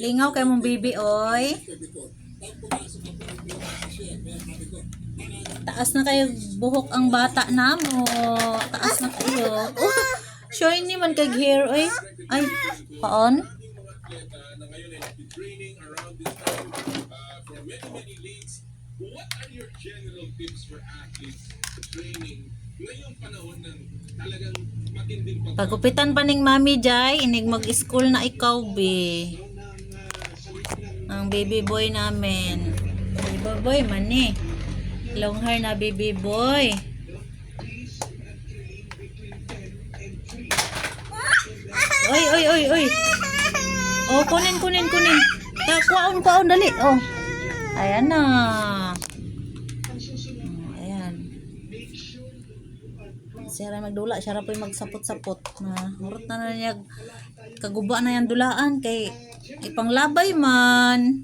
Lingaw kay mong baby, oy. Taas na kayo buhok ang bata namo. Taas na kayo. Oh, shiny man kag hair, oy. Ay, paon? What are your general tips for athletes training ngayong panahon ng talagang matinding Pagupitan pa ning Mami Jai, inig mag-school na ikaw, be. Ang baby boy namin. Baby boy man eh. Long hair na baby boy. Oy, oy, oy, oy. Oh, kunin. Kuwaon, dali. Oh. Ayan na. Ayan. Siya rin magdula. Siya rin po yung magsapot-sapot. Murot na niya. Kaguba na yan dulaan. Kay ipanglabay man.